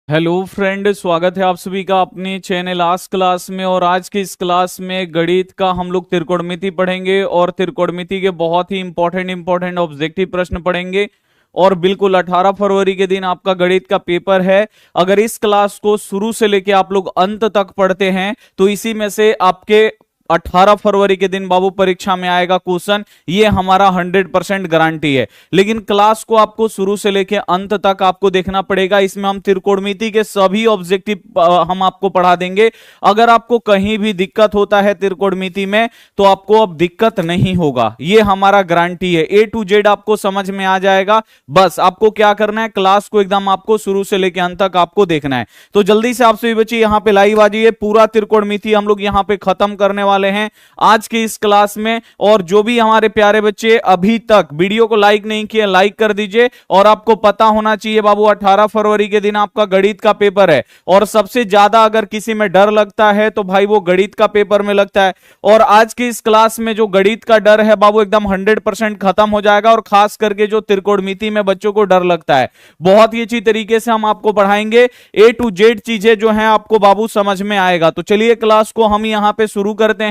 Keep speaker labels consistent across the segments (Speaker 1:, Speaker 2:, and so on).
Speaker 1: Hello friend, स्वागत है आप सभी का अपने चैनल आज क्लास में। और आज की इस क्लास में गणित का हम लोग त्रिकोणमिति पढ़ेंगे और त्रिकोणमिति के बहुत ही इंपॉर्टेंट ऑब्जेक्टिव प्रश्न पढ़ेंगे। और बिल्कुल 18 फरवरी के दिन आपका गणित का पेपर है। अगर इस क्लास को शुरू से लेके आप लोग अंत तक पढ़ते हैं तो इसी में से आपके 18 फरवरी के दिन बाबू परीक्षा में आएगा क्वेश्चन। ये हमारा 100% गारंटी है। लेकिन क्लास को आपको शुरू से लेके अंत तक आपको देखना पड़ेगा। इसमें हम त्रिकोणमिति के सभी ऑब्जेक्टिव हम आपको पढ़ा देंगे। अगर आपको कहीं भी दिक्कत होता है त्रिकोणमिति में तो आपको अब दिक्कत नहीं होगा, ये हमारा गारंटी है। ए टू जेड आपको समझ में आ जाएगा। बस आपको क्या करना है, क्लास को एकदम आपको शुरू से लेके अंत तक आपको देखना है। तो जल्दी से आप सभी बच्चे यहाँ पे लाइव आ जाइए। पूरा त्रिकोणमिति हम लोग यहाँ पे खत्म करने वाले हैं आज की इस क्लास में। और जो भी हमारे प्यारे बच्चे अभी तक वीडियो को लाइक नहीं किए, लाइक कर दीजिए। और आपको पता होना चाहिए बाबू 18 फरवरी के दिन आपका गणित का पेपर है। और सबसे ज्यादा अगर किसी में डर लगता है तो भाई वो गणित का पेपर में लगता है। और आज की इस क्लास में जो गणित का डर है बाबू एकदम 100% खत्म हो जाएगा। और खास करके जो त्रिकोणमिति में बच्चों को डर लगता है, बहुत ही अच्छी तरीके से हम आपको पढ़ाएंगे। ए टू जेड चीजें जो हैं आपको बाबू समझ में आएगा। तो चलिए क्लास को हम यहां पे शुरू करते हैं।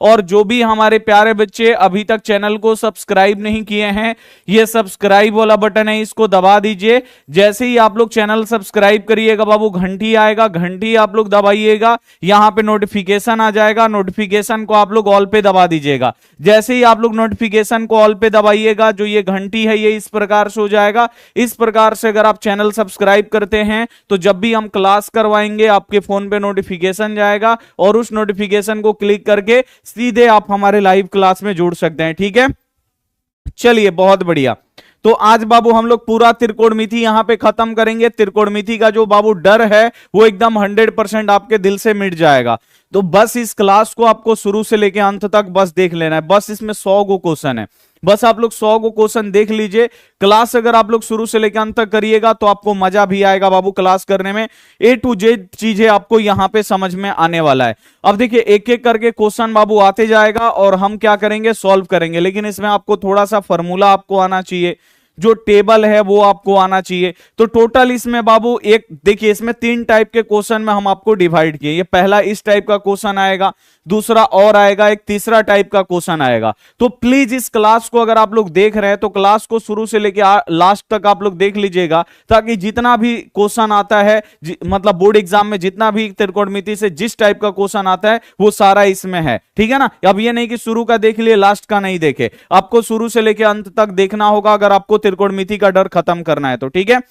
Speaker 1: और जो भी हमारे प्यारे बच्चे अभी तक चैनल को सब्सक्राइब नहीं किए हैं, ये सब्सक्राइब वाला बटन है, इसको दबा दीजिए। जैसे ही आप लोग चैनल सब्सक्राइब करिएगा बाबू घंटी आएगा, घंटी आप लोग दबाइएगा। यहां पे नोटिफिकेशन आ जाएगा, नोटिफिकेशन को आप लोग ऑल पे दबा दीजिएगा। जैसे ही आप लोग नोटिफिकेशन को ऑल पे दबाइएगा, जो ये घंटी है ये इस प्रकार से हो जाएगा। इस प्रकार से अगर आप चैनल सब्सक्राइब करते हैं तो जब भी हम क्लास करवाएंगे आपके फोन पे नोटिफिकेशन जाएगा। और उस नोटिफिकेशन को क्लिक करके सीधे आप हमारे लाइव क्लास में जुड़ सकते हैं। ठीक है, चलिए बहुत बढ़िया। तो आज बाबू हम लोग पूरा त्रिकोणमिति यहां पे खत्म करेंगे। त्रिकोणमिति का जो बाबू डर है वो एकदम 100% आपके दिल से मिट जाएगा। तो बस इस क्लास को आपको शुरू से लेके अंत तक बस देख लेना है। बस इसमें 100 गो क्वेश्चन है, बस आप लोग 100 गो क्वेश्चन देख लीजिए। क्लास अगर आप लोग शुरू से लेकर अंत तक करिएगा तो आपको मजा भी आएगा बाबू क्लास करने में। ए टू जेड चीजें आपको यहां पे समझ में आने वाला है। अब देखिए एक एक करके क्वेश्चन बाबू आते जाएगा और हम क्या करेंगे, सॉल्व करेंगे। लेकिन इसमें आपको थोड़ा सा फॉर्मूला आपको आना चाहिए, जो टेबल है वो आपको आना चाहिए। तो टोटल इसमें बाबू एक देखिए, इसमें 3 टाइप के क्वेश्चन में हम आपको डिवाइड किए। ये पहला इस टाइप का क्वेश्चन आएगा, दूसरा और आएगा, एक तीसरा टाइप का क्वेश्चन आएगा। तो प्लीज इस क्लास को अगर आप लोग देख रहे हैं तो क्लास को शुरू से लेकर लास्ट तक आप लोग देख लीजिएगा, ताकि जितना भी क्वेश्चन आता है मतलब बोर्ड एग्जाम में जितना भी त्रिकोणमिति से जिस टाइप का क्वेश्चन आता है वो सारा इसमें है। ठीक है ना। अब ये नहीं कि शुरू का देख लिए लास्ट का नहीं देखे, आपको शुरू से लेकर अंत तक देखना होगा अगर आपको त्रिकोणमिति का डर खत्म करना है तो। ठीक है,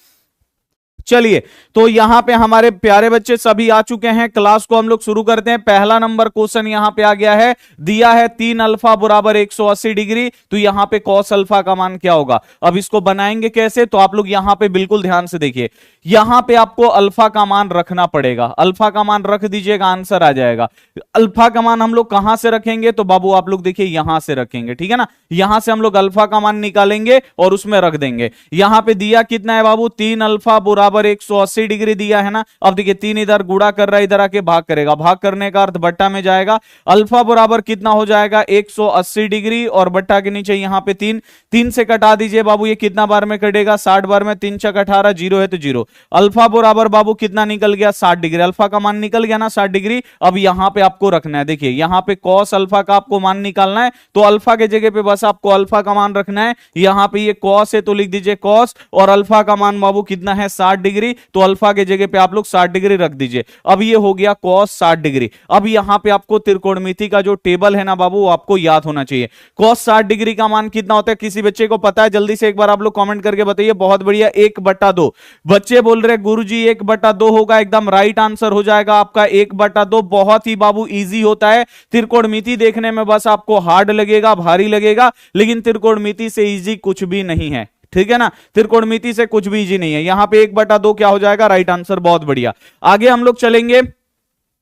Speaker 1: चलिए तो यहां पे हमारे प्यारे बच्चे सभी आ चुके हैं। क्लास को हम लोग शुरू करते हैं। पहला नंबर क्वेश्चन यहां पे आ गया है, दिया है 3 अल्फा बराबर 180 डिग्री। तो यहां पे कॉस अल्फा का मान क्या होगा। अब इसको बनाएंगे कैसे, तो आप लोग यहां पे बिल्कुल ध्यान से देखिए। यहां पे आपको अल्फा का मान रखना पड़ेगा। अल्फा का मान रख दीजिएगा, आंसर आ जाएगा। अल्फा का मान हम लोग कहां से रखेंगे, तो बाबू आप लोग देखिए यहां से रखेंगे। ठीक है ना, यहां से हम लोग अल्फा का मान निकालेंगे और उसमें रख देंगे। यहां पे दिया कितना है बाबू, 3 अल्फा बराबर 180 डिग्री दिया है ना। अब देखिए 3 इधर गुणा कर रहा है, इधर आके भाग करेगा, भाग करने का अर्थ बट्टा में जाएगा। अल्फा बराबर कितना हो जाएगा, 180 डिग्री, और बट्टा के नीचे यहां पे 3 3 से कटा दीजिए बाबू। ये कितना बार में कटेगा, 60 बार में। 3 छक 18, 0 है तो 0। अल्फा बराबर बाबू कितना निकल गया, 60 डिग्री। अल्फा का मान निकल गया ना 60 डिग्री। अब यहां पे आपको रखना है, देखिए यहां पे कॉस अल्फा का आपको मान निकालना है। तो अल्फा के जगह पे बस आपको अल्फा का मान रखना है। यहां पे ये कॉस है तो लिख दीजिए कॉस, और अल्फा का मान बाबू कितना है, 60 डिग्री। तो अल्फा के जगह पे आप लोग 60 डिग्री रख दीजिए। अब ये हो गया कॉस 60 डिग्री। अब यहां पे आपको त्रिकोणमिति का जो टेबल है ना बाबू वो आपको याद होना चाहिए। कॉस 60 डिग्री का मान कितना होता है, किसी बच्चे को पता है, जल्दी से एक बार आप लोग कमेंट करके बताइए। बहुत बढ़िया, 1/2। बच्चे बोल रहे गुरुजी 1/2 होगा, एकदम राइट आंसर हो जाएगा आपका 1/2। बहुत ही बाबू इजी होता है। त्रिकोणमिति देखने में बस आपको हार्ड लगेगा, भारी लगेगा, लेकिन त्रिकोणमिति से इजी कुछ भी नहीं है। ठीक है ना, त्रिकोणमिति से कुछ भी इजी नहीं है। यहां पे 1/2 क्या हो जाएगा, राइट आंसर। बहुत बढ़िया, आगे हम लोग चलेंगे।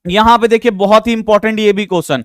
Speaker 1: यहां पे देखिए बहुत ही इंपॉर्टेंट ये भी क्वेश्चन,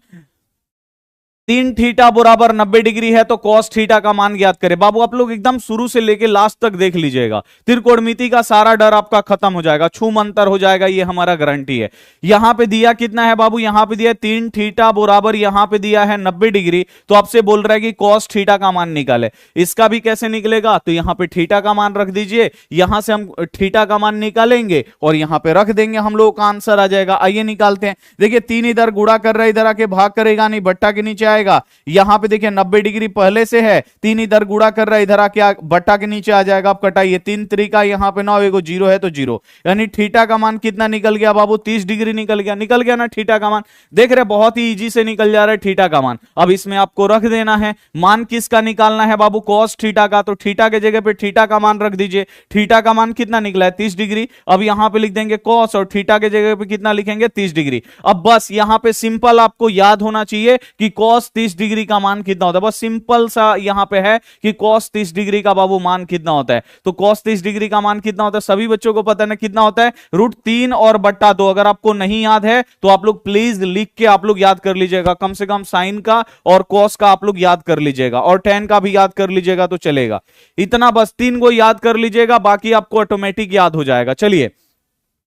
Speaker 1: तीन थीटा बराबर 90 डिग्री है तो कॉस थीटा का मान ज्ञात करें। बाबू आप लोग एकदम शुरू से लेके लास्ट तक देख लीजिएगा, त्रिकोणमिति का सारा डर आपका खत्म हो जाएगा, छूम अंतर हो जाएगा, ये हमारा गारंटी है। यहां पे दिया कितना है बाबू, यहां पे दिया तीन थीटा बराबर, यहां पे दिया है 90 डिग्री, तो आपसे बोल रहा है कि कॉस थीटा का मान निकाले। इसका भी कैसे निकलेगा, तो यहां पे थीटा का मान रख दीजिए, यहां से हम थीटा का मान निकालेंगे और यहां पे रख देंगे, हम लोग का आंसर आ जाएगा। आइए निकालते हैं। देखिए तीन इधर गुणा कर रहा है, इधर आके भाग करेगा नहीं, बट्टा के नीचे आएगा। यहां पे देखिए 90 डिग्री पहले से है, तीन इधर गुणा कर रहा है, इधर आके बट्टा के नीचे आ जाएगा। आप कटाइए, तीन तरीका यहां पे 9, एगो जीरो है तो जीरो, यानी थीटा का मान कितना निकल गया बाबू, 30 डिग्री निकल गया। निकल गया ना थीटा का मान, देख रहे बहुत ही इजी से निकल जा रहा है थीटा का मान। अब इसमें आपको रख देना है, मान किसका निकालना है बाबू, कॉस थीटा का, तो थीटा के जगह पे थीटा का मान रख दीजिए। थीटा का मान कितना निकला है, 30 डिग्री। अब यहां पे लिख देंगे कॉस और थीटा के जगह पे कितना लिखेंगे, 30 डिग्री। अब बस यहां पे सिंपल आपको याद होना चाहिए कि कॉस 30 डिग्री का मान कितना होता है, बस सिंपल सा यहां पे है कि cos 30 डिग्री का बाबू मान कितना होता है। तो cos 30 डिग्री का मान कितना होता है, सभी बच्चों को पता है ना कितना होता है, √3 और बट्टा 2। अगर आपको नहीं याद है तो आप लोग प्लीज लिख के आप लोग याद कर लीजिएगा, कम से कम साइन का और cos का आप लोग याद कर लीजिएगा, और tan का भी याद कर लीजिएगा तो चलेगा। इतना बस 3 को याद कर लीजिएगा, बाकी आपको ऑटोमेटिक याद हो जाएगा। चलिए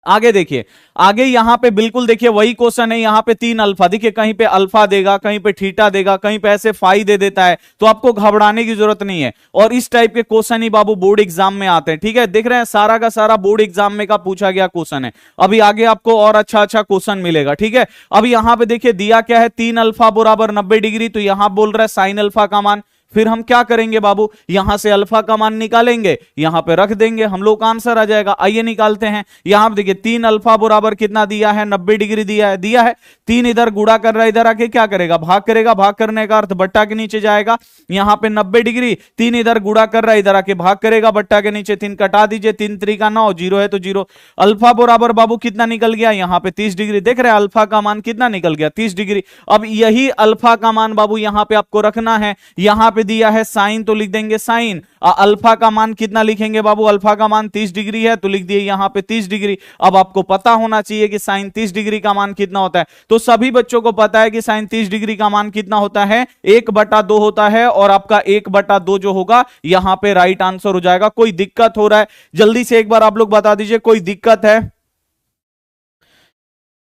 Speaker 1: आगे देखिए, आगे यहां पे बिल्कुल देखिए वही क्वेश्चन है। यहां पे 3 अल्फा, देखिए कहीं पे अल्फा देगा, कहीं पे थीटा देगा, कहीं पे ऐसे फाई दे देता है, तो आपको घबराने की जरूरत नहीं है। और इस टाइप के क्वेश्चन ही बाबू बोर्ड एग्जाम में आते हैं, ठीक है। देख रहे हैं सारा का सारा बोर्ड एग्जाम में का पूछा गया क्वेश्चन है। अभी आगे आपको और अच्छा अच्छा क्वेश्चन मिलेगा, ठीक है। अब यहां पे देखिए दिया क्या है, 3 अल्फा बराबर 90 डिग्री, तो यहां बोल रहा है साइन अल्फा का मान। फिर हम क्या करेंगे बाबू, यहां से अल्फा का मान निकालेंगे, यहां पे रख देंगे, हम लोग का आंसर आ जाएगा। आइए निकालते हैं। यहां पे देखिए 3 अल्फा बराबर कितना दिया है, 90 डिग्री दिया है। 3 इधर गुणा कर रहा है, इधर आके क्या करेगा, भाग करेगा। भाग करने का अर्थ बट्टा के नीचे जाएगा। यहां पे 90 डिग्री, 3 इधर गुणा कर रहा है, इधर आके भाग करेगा, बट्टा के नीचे 3 कटा दीजिए, 3 3 9, जीरो है तो जीरो। अल्फा बराबर बाबू कितना निकल गया, यहां पे 30 डिग्री। देख रहे हैं अल्फा का मान कितना निकल गया, 30 डिग्री। अब यही अल्फा का मान बाबू यहां पे आपको रखना है। यहां पे दिया है साइन, तो लिख देंगे साइन। अल्फा का मान कितना लिखेंगे बाबू, अल्फा का मान 30 डिग्री है, तो लिख दिए यहां पे 30 डिग्री। अब आपको पता होना चाहिए कि साइन 30 डिग्री का मान कितना होता है, तो सभी बच्चों को पता है कि साइन 30 डिग्री का मान कितना होता है, 1/2 होता है। और आपका 1/2 जो होगा यहां पे राइट आंसर हो जाएगा। कोई दिक्कत हो रहा है, जल्दी से एक बार आप लोग बता दीजिए, कोई दिक्कत है,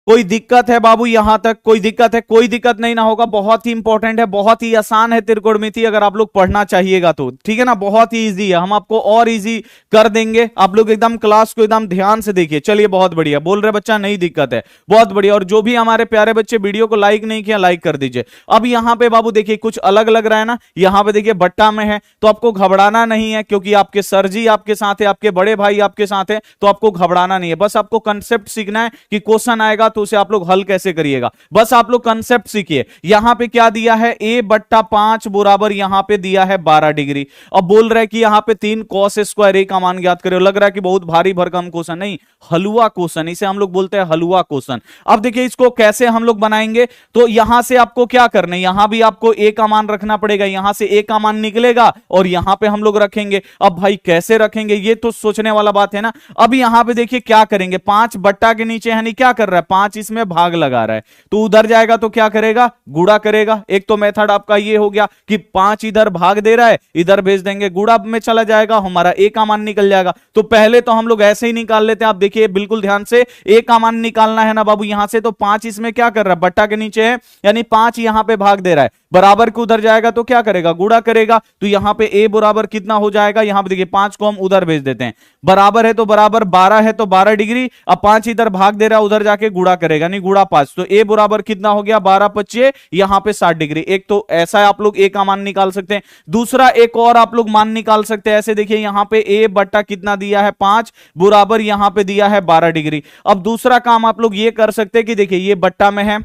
Speaker 1: कोई दिक्कत है बाबू, यहां तक कोई दिक्कत है, कोई दिक्कत नहीं ना होगा। बहुत ही इंपॉर्टेंट है, बहुत ही आसान है त्रिकोणमिति, अगर आप लोग पढ़ना चाहिएगा तो, ठीक है ना। बहुत ही इजी है, हम आपको और इजी कर देंगे। आप लोग एकदम क्लास को एकदम ध्यान से देखिए। चलिए बहुत बढ़िया, बोल रहे बच्चा नहीं दिक्कत है, बहुत बढ़िया। और जो भी हमारे प्यारे बच्चे वीडियो को लाइक नहीं किया, लाइक कर दीजिए। अब यहां पे बाबू देखिए कुछ अलग लग रहा है ना, यहां पे देखिए बट्टा में है, तो आपको घबराना नहीं है, क्योंकि आपके सर जी आपके साथ है, आपके बड़े भाई आपके साथ है, तो आपको घबराना नहीं है। बस आपको कंसेप्ट सीखना है कि क्वेश्चन आएगा तो उसे आप लोग हल कैसे करिएगा, बस आप लोग कंसेप्ट सीखिए। यहां पे क्या दिया है, a/5 बराबर यहां पे दिया है 12 डिग्री। अब बोल रहा है कि यहां पे 3 cos स्क्वायर a का मान ज्ञात करें। लग रहा है कि बहुत भारी भरकम क्वेश्चन, नहीं, हलवा क्वेश्चन, इसे हम लोग बोलते हैं हलवा क्वेश्चन। अब देखिए इसको कैसे हम लोग बनाएंगे, तो यहां से आपको क्या करना है, यहां भी आपको a का मान रखना पड़ेगा, यहां से a का मान निकलेगा और यहां पे हम लोग रखेंगे। अब भाई कैसे रखेंगे, ये तो सोचने वाला बात है ना। अब यहां पे देखिए क्या करेंगे, 5 बट्टा के नीचे यानी क्या कर रहा है, 5 इसमें भाग लगा रहा है, तो उधर जाएगा तो क्या करेगा, गुणा करेगा। एक तो मेथड आपका ये हो गया कि 5 इधर भाग दे रहा है, इधर भेज देंगे, गुणा में चला जाएगा, हमारा a का मान निकल जाएगा। तो पहले तो हम लोग ऐसे ही निकाल लेते हैं। आप देखिए बिल्कुल ध्यान से, a का मान निकालना है ना बाबू यहां से, तो 5 इसमें क्या कर रहा है, बट्टा के नीचे है, यानी 5 यहां पे भाग दे रहा है, बराबर के उधर जाएगा तो क्या करेगा, गुणा करेगा। तो यहां पे a बराबर कितना हो जाएगा, यहां पे देखिए 5 को हम उधर भेज देते हैं, बराबर है तो बराबर, 12 है तो 12 डिग्री। अब 5 इधर भाग दे रहा है, उधर जाके गुणा करेगा, नहीं गुणा 5, तो a बराबर कितना हो गया, 12/5, यहां पे 60 डिग्री। एक तो ऐसा आप लोग a का मान निकाल सकते हैं। दूसरा एक और आप लोग मान निकाल सकते हैं, ऐसे देखिए यहां पे a बट्टा कितना दिया है, 5 बराबर यहां पे दिया है 12 डिग्री। अब दूसरा काम आप लोग ये कर सकते हैं कि देखिए ये बट्टा में है,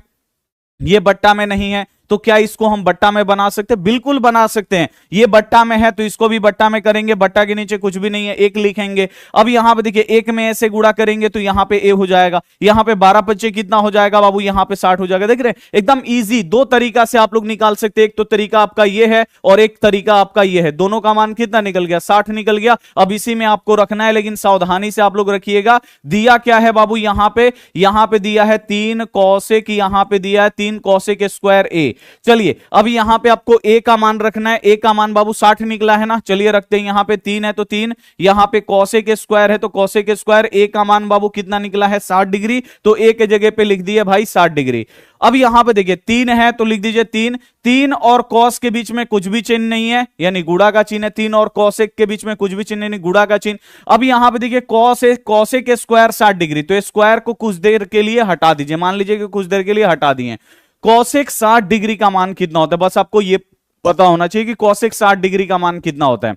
Speaker 1: ये बट्टा में नहीं है, तो क्या इसको हम बट्टा में बना सकते हैं, बिल्कुल बना सकते हैं। ये बट्टा में है तो इसको भी बट्टा में करेंगे, बट्टा के नीचे कुछ भी नहीं है, 1 लिखेंगे। अब यहां पे देखिए 1 में ऐसे गुणा करेंगे तो यहां पे a हो जाएगा, यहां पे 12/5 कितना हो जाएगा बाबू, यहां पे 60 हो जाएगा। देख रहे हैं एकदम इजी, 2 तरीका से आप लोग निकाल सकते हैं। एक तो तरीका आपका ये है और एक तरीका आपका ये है, दोनों का मान कितना निकल गया, 60 निकल गया। अब इसी में आपको रखना है, लेकिन सावधानी से आप लोग रखिएगा। दिया क्या है बाबू, यहां पे दिया है 3 cosec, यहां पे दिया है 3 cosec स्क्वायर a, चलिए अब यहां पे आपको ए का मान रखना है। ए का मान बाबू 60 निकला है ना, चलिए रखते हैं। यहां पे 3 है तो 3, यहां पे कोसेक स्क्वायर है तो कोसेक स्क्वायर, ए का मान बाबू कितना निकला है 60 डिग्री, तो ए के जगह पे लिख दिए भाई 60 डिग्री। अब यहां पे देखिए 3 है तो लिख दीजिए 3, 3 और कॉस के बीच में कुछ भी चिन्ह नहीं है, यानी गुणा का चिन्ह है। 3 और कॉसेक के बीच में कुछ भी चिन्ह नहीं, गुणा का चिन्ह। अब यहां पे देखिए कॉसेक स्क्वायर 60 डिग्री, तो स्क्वायर को कुछ देर के लिए हटा दीजिए, मान लीजिए कि कुछ देर के लिए हटा दिए। कॉसेक 60 डिग्री का मान कितना होता है, बस आपको यह पता होना चाहिए कि कॉसेक 60 डिग्री का मान कितना होता है।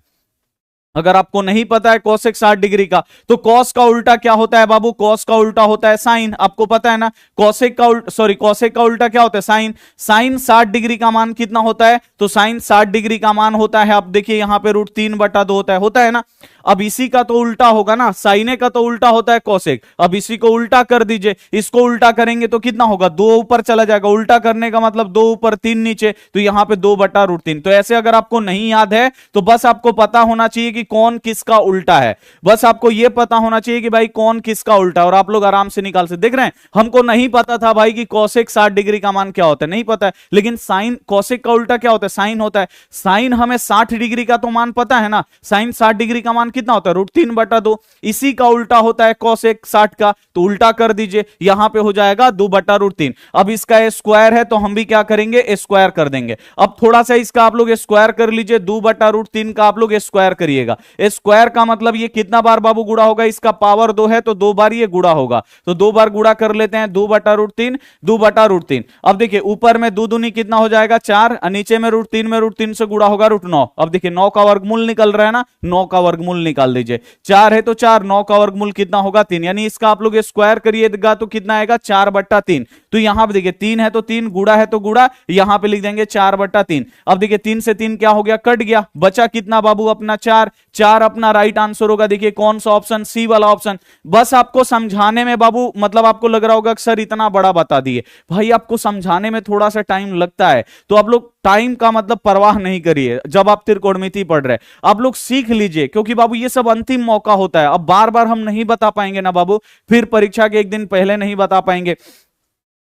Speaker 1: अगर आपको नहीं पता है कॉसेक 60 डिग्री का, तो कॉस का उल्टा क्या होता है बाबू, कॉस का उल्टा होता है साइन, आपको पता है ना। कॉसेक का उल्टा क्या होता है साइन। साइन 60 डिग्री का मान कितना होता है, तो साइन 60 डिग्री का मान होता है, आप देखिए यहां पे √3/2 होता है ना। अब इसी का तो उल्टा होगा ना, साइने का तो उल्टा होता है कॉसेक। अब इसी को उल्टा कर दीजिए, इसको उल्टा करेंगे तो कितना होगा, 2 ऊपर चला जाएगा, उल्टा करने का मतलब 2 ऊपर 3 नीचे, तो यहां पे 2/√3। तो ऐसे अगर आपको नहीं याद है तो बस आपको पता होना चाहिए कि कौन किसका उल्टा है, बस आपको यह पता होना चाहिए कि भाई कौन किसका उल्टा है, और आप लोग आराम से निकाल से। देख रहे हैं, हमको नहीं पता था भाई कि कॉसेक 60 डिग्री का मान क्या होता है, नहीं पता है, लेकिन साइन कॉसेक का उल्टा क्या होता है, साइन होता है। साइन हमें 60 डिग्री का तो मान पता है ना, साइन 60 डिग्री का मान कितना होता है, √3/2। इसी का उल्टा होता है कॉसेक 60 का, तो उल्टा कर दीजिए, यहां पे हो जाएगा 2/√3। अब इसका स्क्वायर है तो हम भी क्या करेंगे, स्क्वायर कर देंगे। अब थोड़ा सा इसका आप लोग स्क्वायर कर लीजिए, 2/√3 का आप लोग स्क्वायर करिएगा। स्क्वायर का मतलब ये कितना बार बाबू गुणा होगा, इसका पावर 2 है तो 2 बार ये गुणा होगा, तो 2 बार गुणा कर लेते हैं, 2/√3 2/√3। अब देखिए ऊपर में 2 दूनी कितना हो जाएगा 4, नीचे में √3 से गुणा होगा √9। अब देखिए 9 का वर्गमूल निकल रहा है ना, 9 का वर्गमूल निकाल दीजिए। 4 है तो 4, 9 का वर्गमूल कितना होगा 3, यानी इसका आप लोग स्क्वायर करिएगा तो कितना आएगा 4/3। तो यहां पे देखिए 3 है तो 3, गुणा है तो गुणा, यहां पे लिख देंगे 4/3। अब देखिए 3 से 3 क्या हो गया, कट गया, बचा कितना बाबू अपना 4, 4 अपना राइट आंसर होगा। देखिए कौन सा ऑप्शन, सी वाला ऑप्शन। बस आपको समझाने में बाबू मतलब आपको लग रहा होगा कि सर इतना बड़ा बता दिए, भाई आपको समझाने में थोड़ा सा टाइम लगता है, तो आप लोग टाइम का मतलब परवाह नहीं करिए। जब आप त्रिकोणमिति पढ़ रहे आप लोग सीख लीजिए, क्योंकि बाबू ये सब अंतिम मौका होता है। अब बार बार हम नहीं बता पाएंगे ना बाबू, फिर परीक्षा के एक दिन पहले नहीं बता पाएंगे,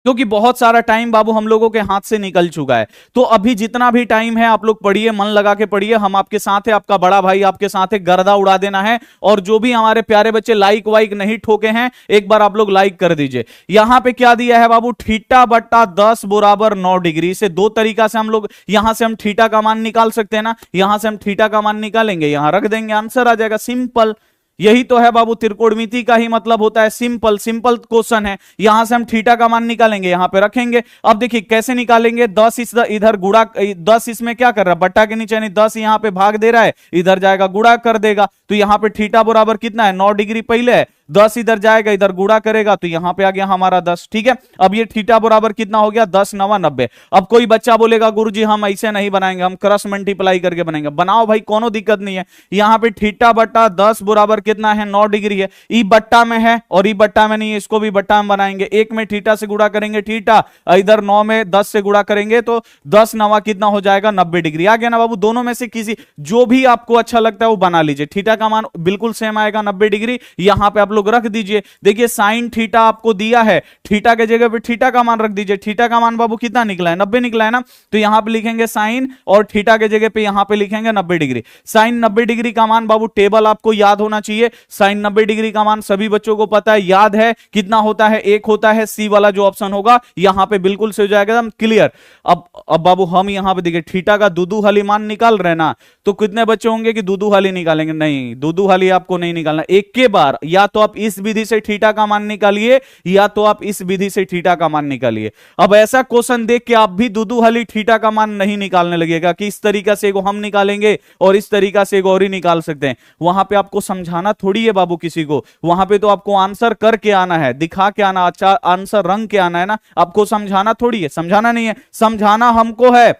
Speaker 1: क्योंकि बहुत सारा टाइम बाबू हम लोगों के हाथ से निकल चुका है। तो अभी जितना भी टाइम है आप लोग पढ़िए, मन लगा के पढ़िए, हम आपके साथ है, आपका बड़ा भाई आपके साथ है, गर्दा उड़ा देना है। और जो भी हमारे प्यारे बच्चे लाइक वाइक नहीं ठोके हैं, एक बार आप लोग लाइक कर दीजिए। यहां पे क्या दिया है बाबू, θ/10 = 9 डिग्री। से दो तरीका से हम लोग, यहां से हम थीटा का मान निकाल सकते हैं ना, यहां से हम थीटा का मान निकालेंगे, यहां रख देंगे, आंसर आ जाएगा, सिंपल। यही तो है बाबू त्रिकोणमिति का ही मतलब होता है, सिंपल सिंपल क्वेश्चन है। यहां से हम थीटा का मान निकालेंगे, यहां पे रखेंगे। अब देखिए कैसे निकालेंगे, 10 इधर गुणा, 10 इसमें क्या कर रहा है, बट्टा के नीचे, यानी 10 यहां पे भाग दे रहा है, इधर जाएगा गुणा कर देगा। तो यहां पे थीटा बराबर कितना है, 9 डिग्री पहले है, 10 इधर जाएगा, इधर गुणा करेगा, तो यहां पे आ गया हमारा 10। ठीक है, अब ये थीटा बराबर कितना हो गया, 10 9 90। अब कोई बच्चा बोलेगा गुरुजी हम ऐसे नहीं बनाएंगे, हम क्रॉस मल्टीप्लाई करके बनाएंगे। बनाओ भाई, कोनो दिक्कत नहीं है। यहां पे θ/10 बराबर कितना है, 9 डिग्री है। ई बट्टा में है और ई बट्टा में नहीं है, इसको भी बट्टा में बनाएंगे। एक में थीटा से गुणा करेंगे थीटा, इधर 9 में 10 से गुणा करेंगे, तो 10 9 कितना हो जाएगा, 90 डिग्री। आ गया ना बाबू, दोनों में से किसी जो भी आपको अच्छा लगता है वो बना लीजिए। थीटा का मान बिल्कुल सेम आएगा 90 डिग्री, यहां पे आप लोग रख दीजिए। देखिए साइन थीटा आपको दिया है, थीटा के जगह पे थीटा का मान रख दीजिए। थीटा का मान बाबू कितना निकला है, 90 निकला है ना, तो यहां पे लिखेंगे साइन, और थीटा के जगह पे यहां पे लिखेंगे 90 डिग्री। साइन 90 डिग्री का मान बाबू टेबल आपको याद होना चाहिए। साइन 90 डिग्री का मान सभी बच्चों को पता है, याद है कितना होता है, 1 होता है। सी वाला जो ऑप्शन होगा यहां पे बिल्कुल से हो जाएगा एकदम क्लियर। अब बाबू हम यहां पे देखिए थीटा का दूदू हाली मान निकाल रहे ना, तो कितने बच्चे होंगे कि दूदू हाली निकालेंगे, नहीं दूदू हाली आपको नहीं निकालना, एक के बार या तो आप इस विधि से थीटा का मान निकालिए, या तो आप इस विधि से थीटा का मान निकालिए। अब ऐसा क्वेश्चन देख के आप भी दूदू हाली थीटा का मान नहीं निकालने लगेगा कि इस तरीका से एगो हम निकालेंगे और इस तरीका से एगो और ही निकाल सकते हैं। वहां पे आपको समझाना थोड़ी है बाबू किसी को, वहां पे तो आपको आंसर करके आना है, दिखा के आना, अच्छा आंसर रंग के आना है ना, आपको समझाना थोड़ी है, समझाना नहीं है, समझाना हमको है।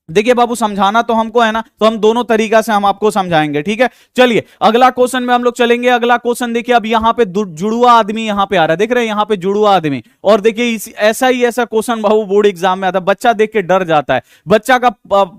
Speaker 1: देखिए बाबू, समझाना तो हमको है ना, तो हम दोनों तरीका से हम आपको समझाएंगे, ठीक है। चलिए अगला क्वेश्चन में हम लोग चलेंगे। अगला क्वेश्चन देखिए, अब यहाँ पे जुड़वा आदमी यहाँ पे आ रहा है, देख रहे हैं यहाँ पे जुड़वा आदमी। और देखिए ऐसा क्वेश्चन बाबू बोर्ड एग्जाम में आता है, बच्चा देख के डर जाता है। बच्चा का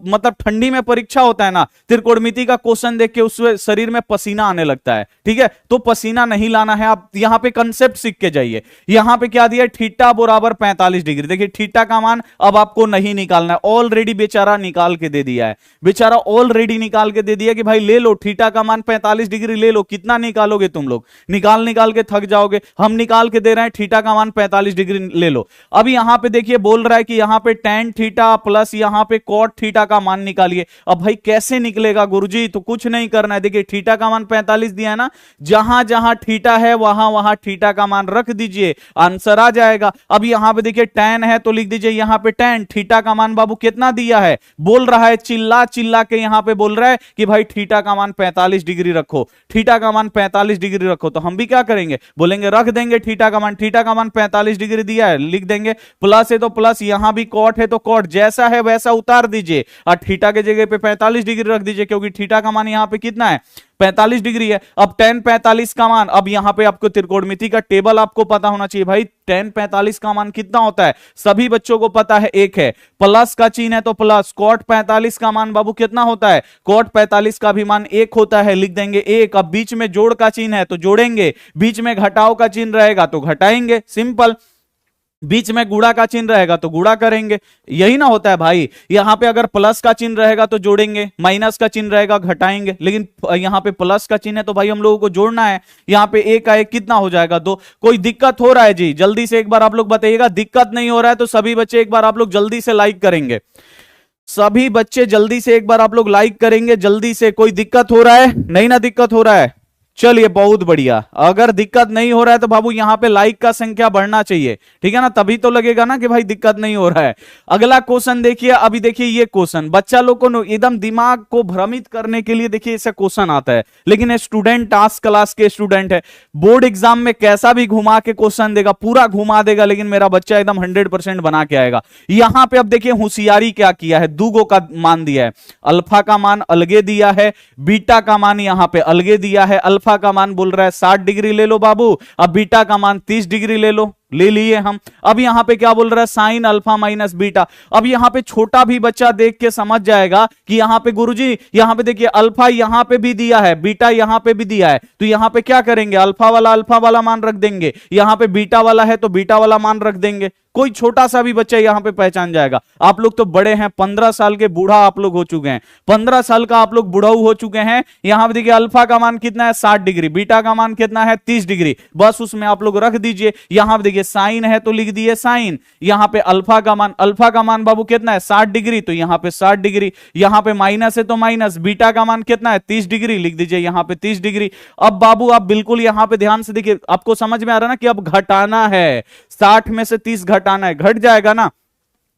Speaker 1: मतलब ठंडी में परीक्षा होता है ना, त्रिकोणमिति का क्वेश्चन देख के उससे शरीर में पसीना आने लगता है, ठीक है। तो पसीना नहीं लाना है, आप यहाँ पे कंसेप्ट सीख के जाइए। यहाँ पे क्या दिया, थीटा बराबर 45 डिग्री। देखिए थीटा का मान अब आपको नहीं निकालना है, ऑलरेडी बेचारा निकाल के दे दिया है, बेचारा ऑलरेडी निकाल के दे दिया कि भाई ले लो थीटा का मान 45 डिग्री ले लो। कितना निकालोगे तुम लोग, निकाल के थक जाओगे। हम निकाल के दे रहे हैं, थीटा का मान 45 डिग्री ले लो। अब यहां पे देखिए बोल रहा है कि यहां पे tan थीटा प्लस यहां पे cot थीटा का मान निकालिए। अब भाई कैसे निकलेगा गुरुजी, तो कुछ नहीं करना है। देखिए थीटा का मान 45 दिया है ना, जहां जहां थीटा है वहां वहां थीटा का मान रख दीजिए, आंसर आ जाएगा। अब यहां पे देखिए tan है तो लिख दीजिए यहां पे tan। थीटा का मान बाबू कितना दिया है, बोल रहा है चिल्ला चिल्ला के यहां पे बोल रहा है कि भाई थीटा का मान 45 डिग्री रखो, थीटा का मान 45 डिग्री रखो। तो हम भी क्या करेंगे, बोलेंगे रख देंगे थीटा का मान। थीटा का मान 45 डिग्री दिया है, लिख देंगे। प्लस है तो प्लस, यहां भी कॉट है तो कॉट, जैसा है वैसा उतार दीजिए और थीटा के जगह पे 45 डिग्री रख दीजिए, क्योंकि थीटा का मान यहां पे कितना है, 45 डिग्री है। अब tan 45 का मान, अब यहां पे आपको त्रिकोणमिति का टेबल आपको पता होना चाहिए भाई। tan 45 का मान कितना होता है, सभी बच्चों को पता है, एक है। प्लस का चिन्ह है तो प्लस। cot 45 का मान बाबू कितना होता है, cot 45 का भी मान एक होता है, लिख देंगे एक। अब बीच में जोड़ का चिन्ह है तो जोड़ेंगे, बीच में घटाव का चिन्ह रहेगा तो घटाएंगे, सिंपल। बीच में गुणा का चिन्ह रहेगा तो गुणा करेंगे, यही ना होता है भाई। यहां पे अगर प्लस का चिन्ह रहेगा तो जोड़ेंगे, माइनस का चिन्ह रहेगा घटाएंगे, लेकिन यहां पे प्लस का चिन्ह है तो भाई हम लोगों को जोड़ना है। यहां पे एक का एक कितना हो जाएगा, दो। कोई दिक्कत हो रहा है जी, जल्दी से एक बार आप लोग बताइएगा। दिक्कत नहीं हो रहा है तो सभी बच्चे एक बार आप लोग जल्दी से लाइक करेंगे, सभी बच्चे जल्दी से एक बार आप लोग लाइक करेंगे जल्दी से। कोई दिक्कत हो रहा है, नहीं ना दिक्कत हो रहा है, चलिए बहुत बढ़िया। अगर दिक्कत नहीं हो रहा है तो बाबू यहां पे लाइक का संख्या बढ़ना चाहिए, ठीक है ना, तभी तो लगेगा ना कि भाई दिक्कत नहीं हो रहा है। अगला क्वेश्चन देखिए, अभी देखिए ये क्वेश्चन बच्चा लोग को एकदम दिमाग को भ्रमित करने के लिए देखिए ऐसा क्वेश्चन आता है, लेकिन स्टूडेंट टास्क क्लास के स्टूडेंट है, बोर्ड एग्जाम में कैसा भी घुमा के क्वेश्चन देगा, पूरा घुमा देगा, लेकिन मेरा बच्चा एकदम 100% बना के आएगा। यहां पे अब देखिए होशियारी क्या किया है, दूगो का मान दिया है, अल्फा का मान अलगे दिया है, बीटा का मान यहां पे अलगे दिया है। अल्फा का मान बोल रहा है 60 डिग्री ले लो बाबू, अब बीटा का मान 30 डिग्री ले लो, ले लिए हम। अब यहां पे क्या बोल रहा है, साइन अल्फा माइनस बीटा। अब यहां पे छोटा भी बच्चा देख के समझ जाएगा कि यहां पे गुरुजी, यहां पे देखिए अल्फा यहां पे भी दिया है, बीटा यहां पे भी दिया है, तो यहां पे क्या करेंगे, अल्फा वाला मान रख देंगे, यहां पे बीटा वाला है तो बीटा वाला मान रख देंगे। कोई छोटा सा भी बच्चा यहां पे पहचान जाएगा। आप लोग तो बड़े हैं, 15 साल के बूढ़ा आप लोग हो चुके हैं, 15 साल का आप लोग बुढ़ाऊ हो चुके हैं। यहां पे देखिए अल्फा का मान कितना है, 60 डिग्री, बीटा का मान कितना है, 30 डिग्री, बस उसमें आप लोग रख दीजिए। यहां पे देखिए साइन है तो लिख दिए साइन, यहां पे अल्फा का मान बाबू कितना है, 60 डिग्री, तो यहां पे 60 डिग्री, यहां पे माइनस है तो माइनस, बीटा का मान कितना है, 30 डिग्री, लिख दीजिए यहां पे 30 डिग्री। अब बाबू आप बिल्कुल यहां पे ध्यान से देखिए, आपको समझ में आ रहा है ना कि अब घटाना है, 60 में से 30 घटाना है, घट जाएगा ना,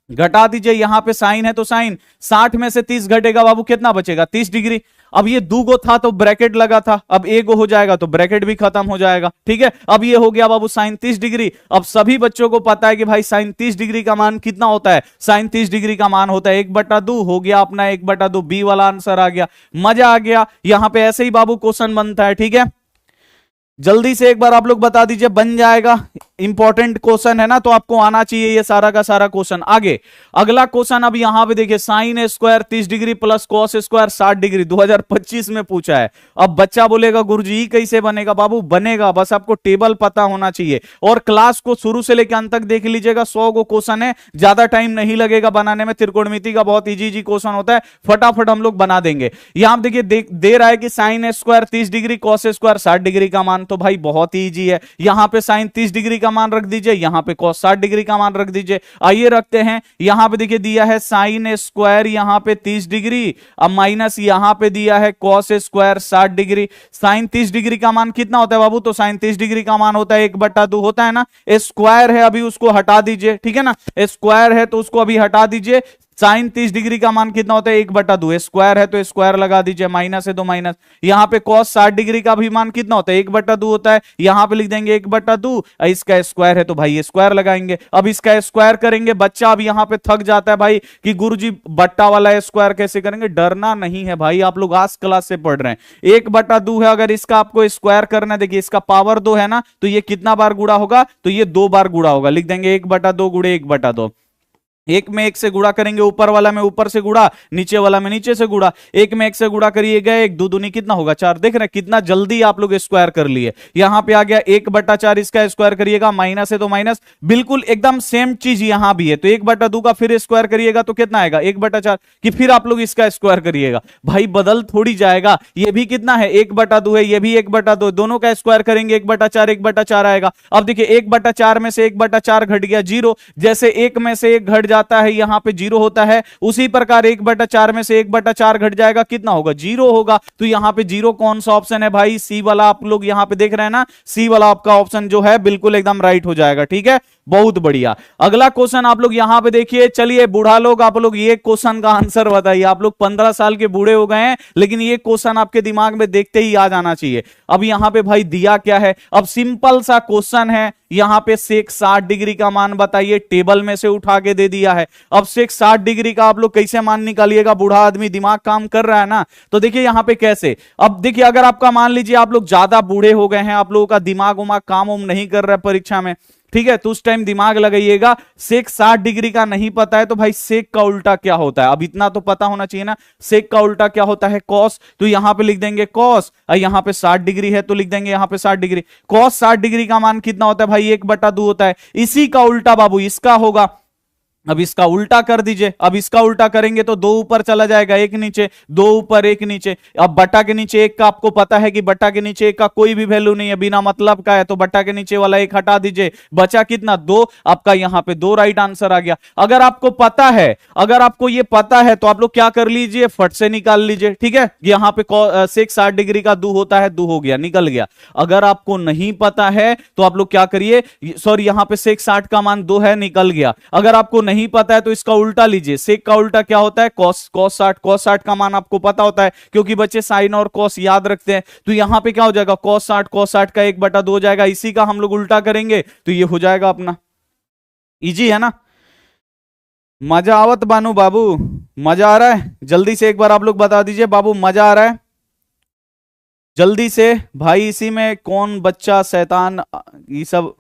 Speaker 1: घटा दीजिए। यहां पे साइन है तो साइन, 60 में से 30 घटेगा बाबू, कितना बचेगा, 30 डिग्री। अब ये दो गो था तो ब्रैकेट लगा था, अब एक गो हो जाएगा तो ब्रैकेट भी खत्म हो जाएगा, ठीक है। अब ये हो गया बाबू साइन 30 डिग्री। अब सभी बच्चों को पता है कि भाई साइन 30 डिग्री का मान कितना होता है, साइन 30 डिग्री का मान होता है 1/2, हो गया अपना 1/2, बी वाला आंसर आ गया। मजा आ गया। यहां पे ऐसे ही बाबू क्वेश्चन बनता है, ठीक है। जल्दी से एक बार आप लोग बता दीजिए, बन जाएगा, इंपॉर्टेंट क्वेश्चन है ना, तो आपको आना चाहिए ये सारा का सारा क्वेश्चन। आगे अगला क्वेश्चन, अब यहां पे देखिए sine square 30 degree plus cos square 60 degree 2025 में पूछा है। अब बच्चा बोलेगा गुरुजी कैसे बनेगा, बाबू बनेगा, बस आपको टेबल पता होना चाहिए और क्लास को शुरू से लेकर अंत तक देख लीजिएगा। 100 गो क्वेश्चन है, ज्यादा टाइम नहीं लगेगा बनाने में, त्रिकोणमिति का बहुत इजी क्वेश्चन होता है, फटाफट हम लोग बना देंगे। यहां देखिए दे रहा है कि sine square 30 degree cos square 60 degree का मान, तो भाई बहुत ही इजी है। यहां पे साइन 30 डिग्री का मान रख दीजिए, यहां पे cos 60 डिग्री का मान रख दीजिए। आइए रखते हैं, यहां पे देखिए दिया है साइन स्क्वायर यहां पे 30 डिग्री, अब माइनस यहां पे दिया है cos square 60 degree. Sine 30 degree का मान कितना होता है बाबू, तो साइन 30 डिग्री का मान होता है 1/2 होता है ना। स्क्वायर है अभी उसको हटा दीजिए, ठीक है ना, स्क्वायर है तो उसको अभी हटा दीजिए। साइन 30 डिग्री का मान कितना होता है 1/2, स्क्वायर है तो स्क्वायर लगा दीजिए, माइनस है तो माइनस। यहां पे कॉस 60 डिग्री का भी मान कितना होता है 1/2 होता है, यहां पे लिख देंगे 1/2, इसका स्क्वायर है तो भाई स्क्वायर लगाएंगे। अब इसका स्क्वायर करेंगे, बच्चा अब यहां पे थक जाता है भाई कि गुरुजी बट्टा वाला स्क्वायर कैसे करेंगे। डरना नहीं है भाई, आप लोग आज क्लास से पढ़ रहे हैं। 1/2 है, अगर इसका आपको स्क्वायर करना है, देखिए इसका पावर 2 है ना, तो ये कितना बार गुणा होगा, तो ये 2 बार गुणा होगा। लिख देंगे 1/2 गुणे 1/2। एक में एक से गुणा करेंगे, ऊपर वाला में ऊपर से गुणा, नीचे वाला में नीचे से गुणा। एक में एक से गुणा करिएगा, एक दो दूनी कितना होगा 4। देख रहे हैं कितना जल्दी आप लोग स्क्वायर कर लिए। यहां पे आ गया 1/4, इसका स्क्वायर करिएगा, माइनस है तो माइनस, बिल्कुल एकदम सेम चीज यहां भी है। तो 1/2 का फिर स्क्वायर करिएगा तो कितना आएगा 1/4 कि फिर आप लोग इसका स्क्वायर करिएगा। भाई बदल थोड़ी जाएगा, ये भी कितना है 1/2 है, ये भी 1/2, दोनों का स्क्वायर करेंगे 1/4 1/4 आएगा। अब देखिए 1/4 में से 1/4 घट गया 0, जैसे एक में से एक घट जाता है यहां पे 0 होता है, उसी प्रकार 1/4 में से 1/4 घट जाएगा, कितना होगा 0 होगा। तो यहां पे 0 कौन सा ऑप्शन है भाई, सी वाला। आप लोग यहां पे देख रहे हैं ना, सी वाला आपका ऑप्शन जो है बिल्कुल एकदम राइट हो जाएगा। ठीक है, बहुत बढ़िया। अगला क्वेश्चन आप लोग यहां पे देखिए। चलिए बूढ़ा लोग, आप लोग ये क्वेश्चन का आंसर बताइए। आप लोग 15 साल के बूढ़े हो गए हैं, लेकिन ये क्वेश्चन आपके दिमाग में देखते ही आ जाना चाहिए। अब यहां पे भाई दिया क्या है, अब सिंपल सा क्वेश्चन है। यहां पे सेक 60 डिग्री का मान बताइए, टेबल में से उठा के दे दिया है। अब सेक 60 डिग्री का आप लोग कैसे मान निकालिएगा, बूढ़ा आदमी दिमाग काम कर रहा है ना। तो देखिए यहां पे कैसे, अब देखिए अगर आपका मान लीजिए आप लोग ज्यादा बूढ़े हो गए हैं, आप लोगों का दिमाग उमाग काम उम नहीं कर रहा है परीक्षा में, ठीक है, तो उस टाइम दिमाग लगाइएगा। सेक 60 डिग्री का नहीं पता है तो भाई सेक का उल्टा क्या होता है, अब इतना तो पता होना चाहिए ना। सेक का उल्टा क्या होता है कॉस, तो यहां पे लिख देंगे कॉस, यहां पे 60 डिग्री है तो लिख देंगे यहां पे 60 डिग्री। कॉस 60 डिग्री का मान कितना होता है भाई 1/2 होता है। इसी का उल्टा बाबू इसका होगा। अब इसका उल्टा कर दीजिए, अब इसका उल्टा करेंगे तो 2 ऊपर चला जाएगा 1 नीचे, 2 ऊपर 1 नीचे। अब बट्टा के नीचे 1 का आपको पता है कि बट्टा के नीचे 1 का कोई भी वैल्यू नहीं है, बिना मतलब का है, तो बट्टा के नीचे वाला 1 हटा दीजिए, बचा कितना 2। आपका यहां पे 2 राइट आंसर आ गया। अगर आपको पता है, अगर आपको ये पता है तो आप लोग क्या कर लीजिए, फट से निकाल लीजिए। ठीक है, यहां पे सेक 60 डिग्री का 2 होता है, 2 हो गया, निकल गया। अगर आपको नहीं पता है तो आप लोग क्या करिए, सॉरी यहां पे सेक 60 का मान 2 है, निकल गया। अगर आपको नहीं पता है तो इसका उल्टा लीजिए, सेक का उल्टा क्या होता है कॉस, कॉस 60 का मान आपको पता होता है क्योंकि बच्चे साइन और कॉस याद रखते हैं। तो यहां पे क्या हो जाएगा कॉस 60 का 1/2 हो जाएगा, इसी का हम लोग उल्टा करेंगे तो ये हो जाएगा अपना। इजी है ना, मजा आवत बानू बाबू, मजा आ रहा है? जल्दी से एक बार आप लोग बता दीजिए बाबू, मजा आ रहा है जल्दी से भाई। इसी में कौन बच्चा शैतान ये सब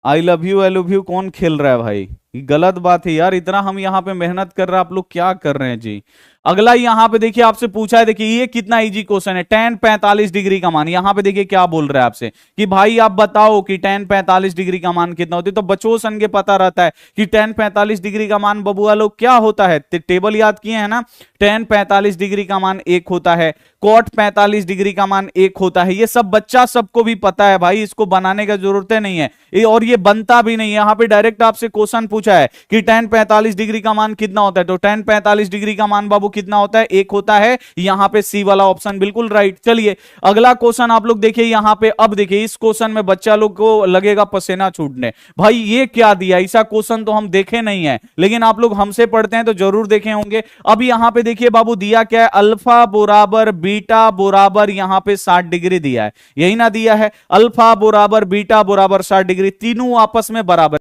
Speaker 1: आई लव यू कौन खेल रहा है भाई, ये गलत बात है यार। इतना हम यहाँ पे मेहनत कर रहे हैं, आप लोग क्या कर रहे हैं जी। अगला यहाँ पे देखिए आपसे पूछा है, देखिए ये कितना इजी क्वेश्चन है। tan 45 डिग्री का मान, यहाँ पे देखिए क्या बोल रहा है आपसे कि भाई आप बताओ कि tan 45 डिग्री का मान कितना होता है। तो बच्चों सन के पता रहता है कि tan 45 डिग्री का मान बबुआ लोग क्या होता है, टेबल याद किए हैं ना। tan 45 डिग्री का मान 1 होता है, cot 45 डिग्री का मान 1 होता है। ये सब बच्चा सबको भी पता है भाई, इसको बनाने का जरूरत नहीं है और ये बनता भी नहीं है। यहाँ पे डायरेक्ट आपसे क्वेश्चन पूछा है कि tan 45 डिग्री का मान कितना होता है, तो tan 45 डिग्री का मान बाबू कितना होता है 1 होता है। यहां पे सी वाला ऑप्शन बिल्कुल राइट। चलिए अगला क्वेश्चन आप लोग देखिए यहां पे। अब देखिए इस क्वेश्चन में बच्चा लोग को लगेगा पसीना छूटने, भाई ये क्या दिया, ऐसा क्वेश्चन तो हम देखे नहीं है, लेकिन आप लोग हमसे पढ़ते हैं तो जरूर देखे होंगे। अब यहां पे देखिए बाबू दिया क्या है, अल्फा बराबर बीटा बराबर यहां पे 60 डिग्री दिया है, यही ना दिया है। अल्फा बराबर बीटा बराबर 60 डिग्री, तीनों आपस में बराबर